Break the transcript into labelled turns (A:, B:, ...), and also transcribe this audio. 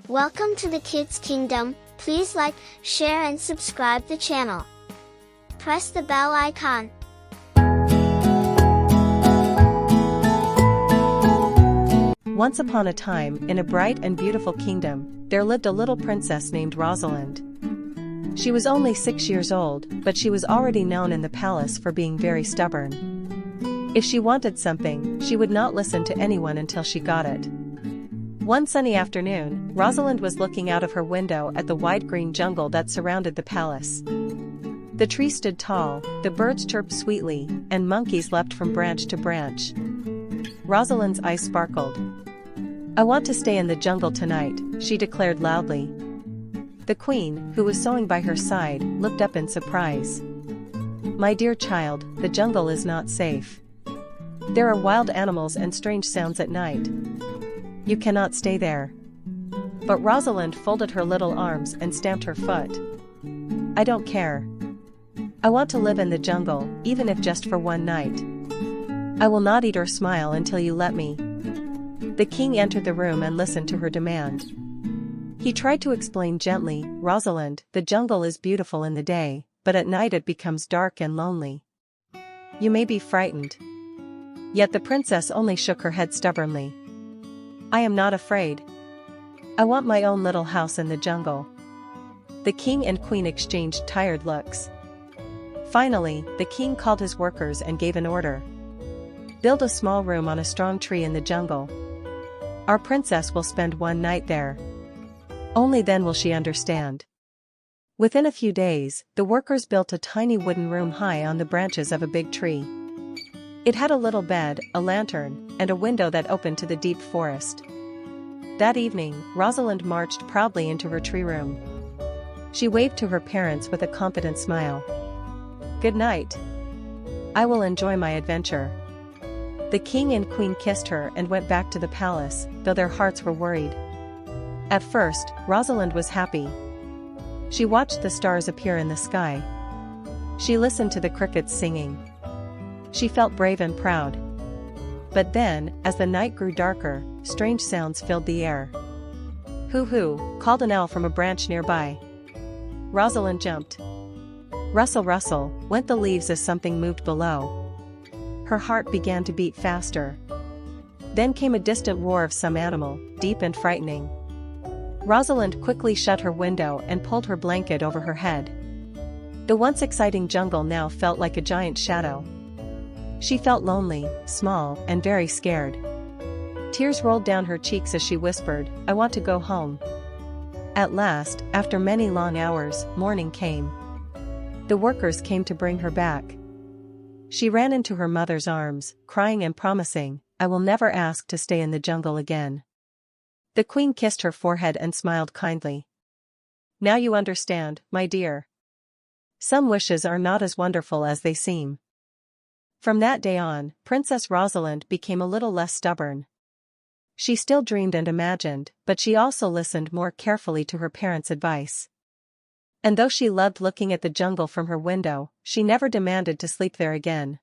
A: Welcome to the Kids Kingdom. Please like, share and subscribe the channel. Press the bell icon.
B: Once upon a time, in a bright and beautiful kingdom, there lived a little princess named Rosalind. She was only 6 years old, but she was already known in the palace for being very stubborn. If she wanted something, she would not listen to anyone until she got it. One sunny afternoon, Rosalind was looking out of her window at the wide green jungle that surrounded the palace. The trees stood tall, the birds chirped sweetly, and monkeys leapt from branch to branch. Rosalind's eyes sparkled. "I want to stay in the jungle tonight," she declared loudly. The queen, who was sewing by her side, looked up in surprise. "My dear child, the jungle is not safe. There are wild animals and strange sounds at night. You cannot stay there." But Rosalind folded her little arms and stamped her foot. "I don't care. I want to live in the jungle, even if just for one night. I will not eat or smile until you let me." The king entered the room and listened to her demand. He tried to explain gently, "Rosalind, the jungle is beautiful in the day, but at night it becomes dark and lonely. You may be frightened." Yet the princess only shook her head stubbornly. "I am not afraid. I want my own little house in the jungle." The king and queen exchanged tired looks. Finally, the king called his workers and gave an order. "Build a small room on a strong tree in the jungle. Our princess will spend one night there. Only then will she understand." Within a few days, the workers built a tiny wooden room high on the branches of a big tree. It had a little bed, a lantern, and a window that opened to the deep forest. That evening, Rosalind marched proudly into her tree room. She waved to her parents with a confident smile. "Good night. I will enjoy my adventure." The king and queen kissed her and went back to the palace, though their hearts were worried. At first, Rosalind was happy. She watched the stars appear in the sky. She listened to the crickets singing. She felt brave and proud. But then, as the night grew darker, strange sounds filled the air. "Hoo-hoo," called an owl from a branch nearby. Rosalind jumped. Rustle, rustle, went the leaves as something moved below. Her heart began to beat faster. Then came a distant roar of some animal, deep and frightening. Rosalind quickly shut her window and pulled her blanket over her head. The once exciting jungle now felt like a giant shadow. She felt lonely, small, and very scared. Tears rolled down her cheeks as she whispered, "I want to go home." At last, after many long hours, morning came. The workers came to bring her back. She ran into her mother's arms, crying and promising, "I will never ask to stay in the jungle again." The queen kissed her forehead and smiled kindly. "Now you understand, my dear. Some wishes are not as wonderful as they seem." From that day on, Princess Rosalind became a little less stubborn. She still dreamed and imagined, but she also listened more carefully to her parents' advice. And though she loved looking at the jungle from her window, she never demanded to sleep there again.